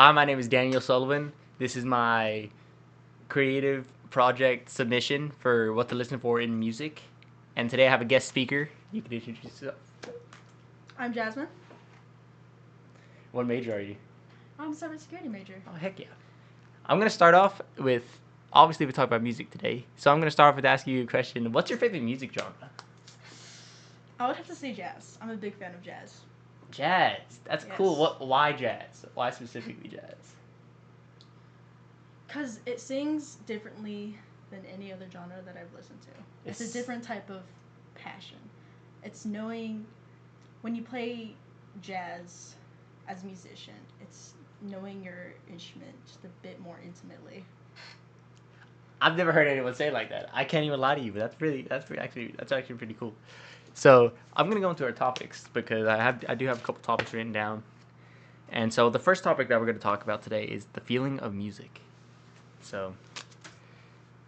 Hi, my name is Daniel Sullivan. This is my creative project submission for what to listen for in music. And today I have a guest speaker. You can introduce yourself. I'm Jasmine. What major are you? I'm a cybersecurity major. Oh, heck yeah. I'm going to start off with, obviously we talk about music today. So I'm going to start off with asking you a question. What's your favorite music genre? I would have to say jazz. I'm a big fan of jazz. Jazz. That's Yes. cool. Why jazz? Why specifically jazz? Because it sings differently than any other genre that I've listened to. It's a different type of passion. It's knowing when you play jazz as a musician, it's knowing your instrument just a bit more intimately. I've never heard anyone say it like that. I can't even lie to you, but that's actually pretty cool. So I'm gonna go into our topics because I do have a couple topics written down, and so the first topic that we're gonna talk about today is the feeling of music. So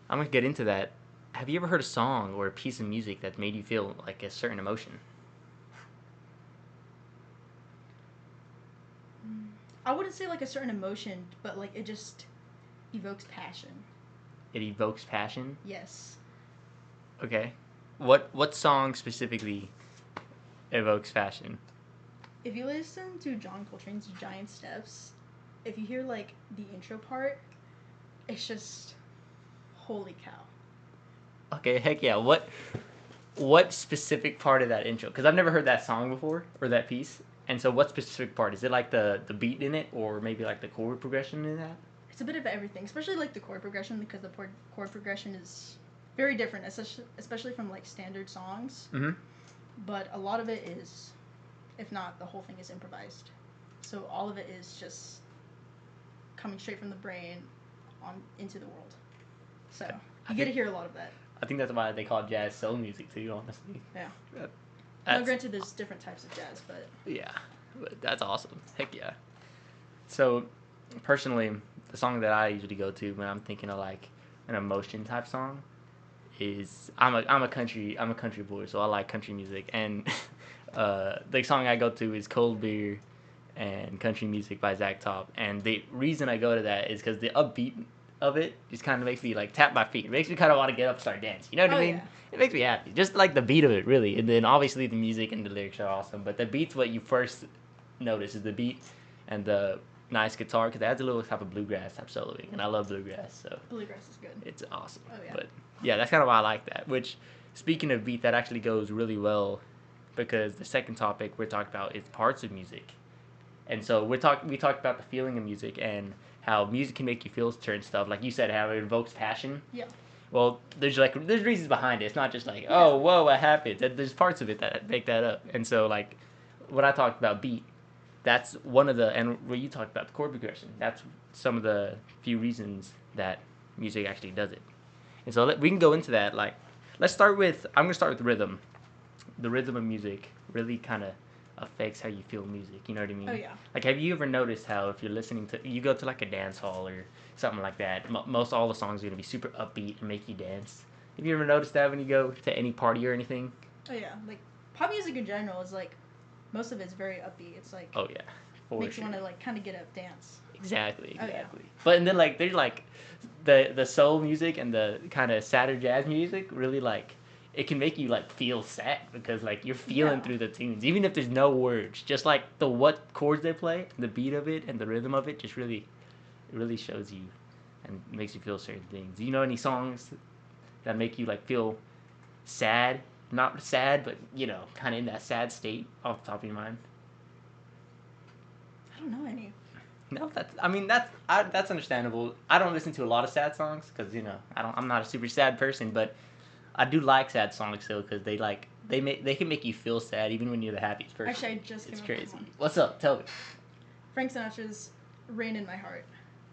I'm gonna get into that. Have you ever heard a song or a piece of music that made you feel like a certain emotion? I wouldn't say like a certain emotion, but like it just evokes passion. It evokes passion. Yes. Okay. What song specifically evokes passion? If you listen to John Coltrane's Giant Steps, if you hear like the intro part, it's just holy cow. Okay, heck yeah. What specific part of that intro? Because I've never heard that song before or that piece. And so, what specific part is it? Like the beat in it, or maybe like the chord progression in that? It's a bit of everything, especially like the chord progression, because the chord progression is very different, especially from like standard songs. Mm-hmm. But a lot of it is, if not the whole thing, is improvised. So all of it is just coming straight from the brain on into the world. So you get to hear a lot of that. I think that's why they call jazz soul music too. Honestly. Yeah. Now, granted, there's different types of jazz, but yeah, but that's awesome. Heck yeah. So, personally, the song that I usually go to when I'm thinking of like an emotion type song is I'm a country boy, so I like country music, and the song I go to is Cold Beer and Country Music by Zach Top, and the reason I go to that is because the upbeat of it just kind of makes me like tap my feet. It makes me kind of want to get up and start dancing. You know what I mean? Yeah. It makes me happy. Just like the beat of it, really. And then obviously the music and the lyrics are awesome. But the beat's what you first notice is the beat and the nice guitar because it adds a little type of bluegrass type soloing, and I love bluegrass, so bluegrass is good. it's awesome. Oh yeah. But yeah, that's kind of why I like that. Which, speaking of beat, that actually goes really well because the second topic we're talking about is parts of music. And so we talked about the feeling of music and how music can make you feel certain stuff. Like you said, how it evokes passion. Yeah. Well, there's reasons behind it. It's not just like, oh, whoa, what happened? There's parts of it that make that up. And so like when I talked about beat, that's one of the, and when you talked about the chord progression, that's some of the few reasons that music actually does it. And so we can go into that. Like, I'm gonna start with rhythm. The rhythm of music really kind of affects how you feel music. You know what I mean? Oh yeah. Like, have you ever noticed how if you're listening to, you go to like a dance hall or something like that, most all the songs are gonna be super upbeat and make you dance. Have you ever noticed that when you go to any party or anything? Oh yeah. Like pop music in general is like most of it's very upbeat. It's like Oh yeah, makes you want to like kind of get up, dance. Exactly. Oh, yeah. But and then like there's like the soul music and the kind of sadder jazz music really like it can make you like feel sad because like you're feeling through the tunes even if there's no words, just like the what chords they play, the beat of it and the rhythm of it just really shows you and makes you feel certain things. Do you know any songs that make you like feel sad? Not sad, but you know, kind of in that sad state off the top of your mind. I don't know any. No, that's understandable. I don't listen to a lot of sad songs because you know I'm not a super sad person, but I do like sad songs still because they can make you feel sad even when you're the happiest person. Actually, I just came it's up crazy. with one. What's up? Tell me. Frank Sinatra's "Rain in My Heart."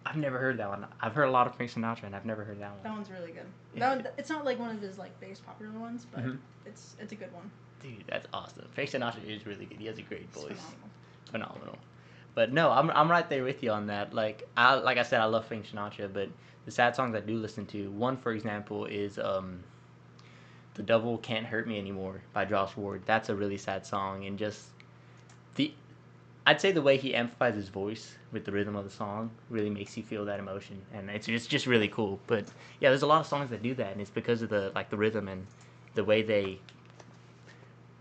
I've never heard that one. I've heard a lot of Frank Sinatra, and I've never heard that one. That one's really good. It's not like one of his like biggest popular ones, but it's a good one. Dude, that's awesome. Frank Sinatra is really good. He has a great voice. It's Phenomenal. But no, I'm right there with you on that. Like I said, I love Frank Sinatra, but the sad songs I do listen to. One, for example, is "The Devil Can't Hurt Me Anymore" by Josh Ward. That's a really sad song, and just the I'd say the way he amplifies his voice with the rhythm of the song really makes you feel that emotion, and it's just really cool. But yeah, there's a lot of songs that do that, and it's because of the rhythm and the way they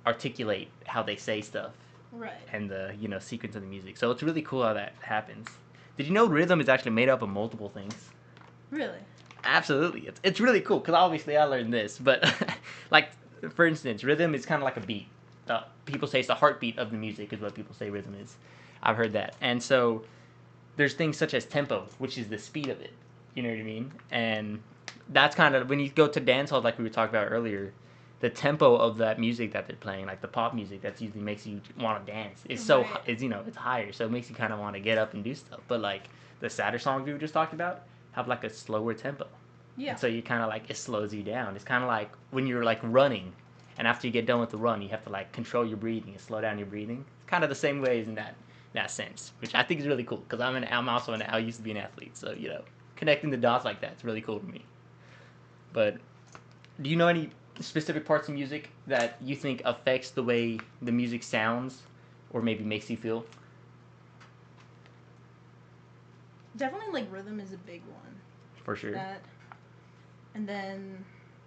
articulate how they say stuff Right. and the sequence of the music. So it's really cool how that happens. Did you know rhythm is actually made up of multiple things? Really? Absolutely, it's really cool because obviously I learned this, but like for instance, rhythm is kind of like a beat. People say it's the heartbeat of the music is what people say rhythm is. I've heard that, and so there's things such as tempo, which is the speed of it. You know what I mean? And that's kind of when you go to dance halls, like we were talking about earlier. The tempo of that music that they're playing, like the pop music, that usually makes you want to dance. It's so Right. it's higher, so it makes you kind of want to get up and do stuff. But like the sadder songs we were just talking about have like a slower tempo, Yeah. and so you kind of like it slows you down. It's kind of like when you're like running, and after you get done with the run, you have to like control your breathing and slow down your breathing. It's kind of the same ways in that sense, which I think is really cool because I used to be an athlete, so connecting the dots like that's really cool to me. But do you know any specific parts of music that you think affects the way the music sounds, or maybe makes you feel? Definitely, like, rhythm is a big one. For sure. That, and then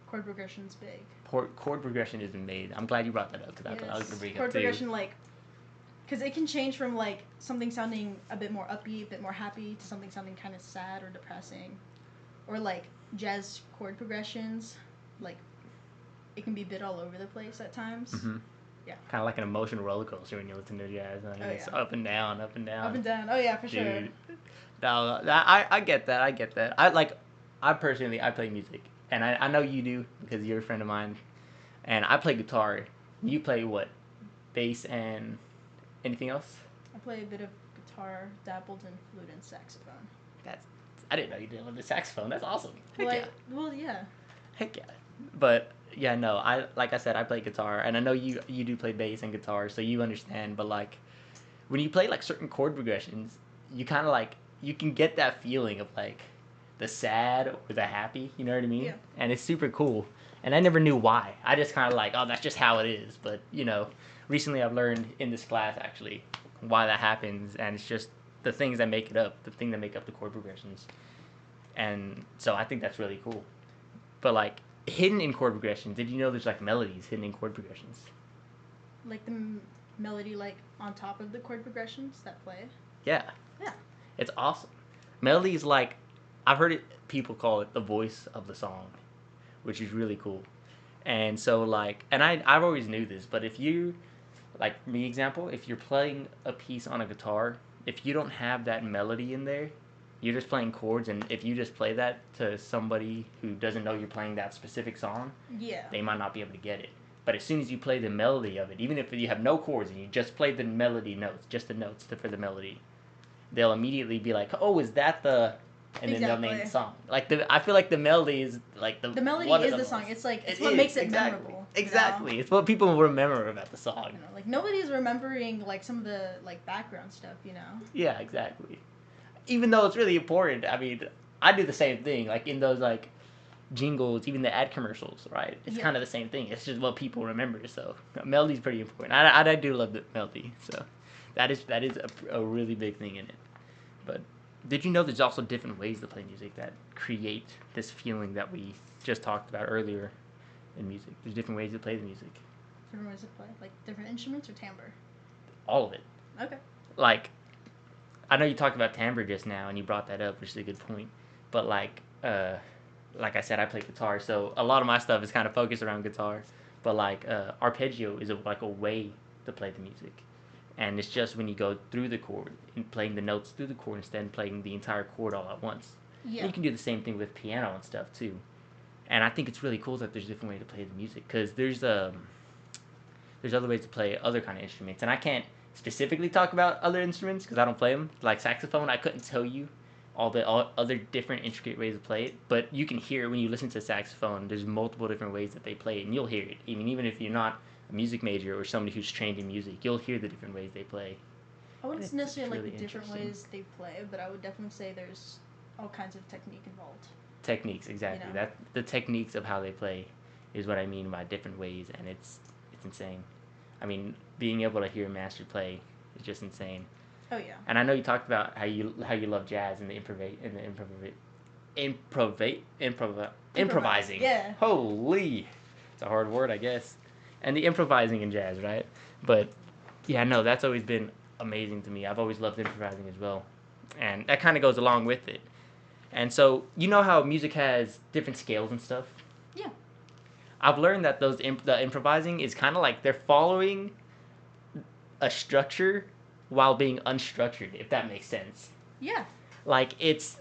chord progression's big. Chord progression isn't made. I'm glad you brought that up because I was gonna bring it Chord up too. progression, like, because it can change from like something sounding a bit more upbeat, a bit more happy, to something sounding kind of sad or depressing, or like jazz chord progressions, like it can be a bit all over the place at times. Mm-hmm. Yeah. Kind of like an emotional roller coaster when you listen to jazz. I mean, it's up and down, up and down. Up and down. Oh yeah, for sure. Dude. No, I get that. I get that. I personally I play music, and I know you do because you're a friend of mine, and I play guitar. You play what? Bass and anything else? I play a bit of guitar, dabbled in flute and saxophone. That's I didn't know you did with the saxophone. That's awesome. Heck Well, yeah. well, yeah. Heck yeah. But yeah, no, I like I said, I play guitar, and I know you do play bass and guitar, so you understand. But like when you play like certain chord progressions, you kind of like you can get that feeling of like the sad or the happy. You know what I mean? Yeah. And it's super cool. And I never knew why. I just kind of like, oh, that's just how it is. But recently I've learned in this class actually why that happens, and it's just the things that make it up, the thing that make up the chord progressions. And so I think that's really cool. But like hidden in chord progressions, did you know there's like melodies hidden in chord progressions? Like the melody, like on top of the chord progressions that play. Yeah. Yeah. It's awesome. Melody is like, I've heard people call it the voice of the song, which is really cool. And so like, and I've always knew this, but if you, like me example, if you're playing a piece on a guitar, if you don't have that melody in there, you're just playing chords, and if you just play that to somebody who doesn't know you're playing that specific song, Yeah. they might not be able to get it. But as soon as you play the melody of it, even if you have no chords and you just play the melody notes, just the notes for the melody, they'll immediately be like, "Oh, is that the?" And then they'll name the song. Like I feel like the melody is like the melody is the song. It's like it's what makes it memorable. Exactly, it's what people remember about the song. Like nobody's remembering like some of the like background stuff. Yeah, exactly. Even though it's really important. I mean, I do the same thing. Like in those like jingles, even the ad commercials, right? It's kind of the same thing. It's just what people remember. So melody's pretty important. I do love the melody. So that is a really big thing in it. But did you know there's also different ways to play music that create this feeling that we just talked about earlier in music? There's different ways to play the music. Different ways to play, like different instruments or timbre. All of it. Okay. Like, I know you talked about timbre just now, and you brought that up, which is a good point. But like I said, I play guitar, so a lot of my stuff is kind of focused around guitar. But like arpeggio is like a way to play the music, and it's just when you go through the chord and playing the notes through the chord instead of playing the entire chord all at once. Yeah. And you can do the same thing with piano and stuff too. And I think it's really cool that there's different ways to play the music because there's other ways to play other kind of instruments, and I can't specifically talk about other instruments because I don't play them. Like saxophone, I couldn't tell you all other different intricate ways to play it, but you can hear when you listen to saxophone. There's multiple different ways that they play it, and you'll hear it. Even if you're not a music major or somebody who's trained in music, you'll hear the different ways they play. I wouldn't necessarily really like the different ways they play, but I would definitely say there's all kinds of technique involved. Techniques, exactly. That the techniques of how they play is what I mean by different ways, and it's insane. I mean, being able to hear a master play is just insane. Oh yeah. And I know you talked about how you love jazz and the improvising. Yeah. Holy, it's a hard word, I guess. And the improvising in jazz, right? But yeah, no, that's always been amazing to me. I've always loved improvising as well, and that kind of goes along with it. And so you know how music has different scales and stuff. Yeah. I've learned that the improvising is kind of like they're following a structure while being unstructured, if that makes sense. Yeah. Like it's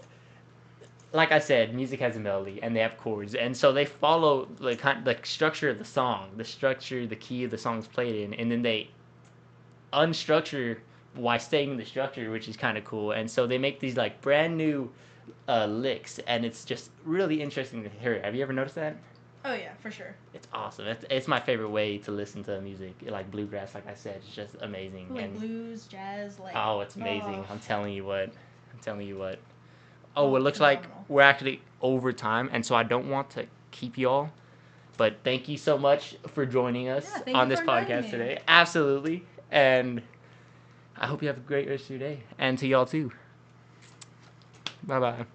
like I said, music has a melody and they have chords, and so they follow the structure of the song, the structure, the key of the song's played in, and then they unstructure while staying in the structure, which is kind of cool. And so they make these like brand new licks, and it's just really interesting to hear. Have you ever noticed that? Oh yeah, for sure. It's awesome. It's my favorite way to listen to music, like bluegrass. Like I said, it's just amazing. Like and blues, jazz, like. oh, it's amazing. Oh. I'm telling you what. I'm telling you what. Oh, it looks phenomenal. like we're actually over time, and so I don't want to keep y'all. But thank you so much for joining us on this podcast today. Absolutely. And I hope you have a great rest of your day. And to y'all too. Bye bye.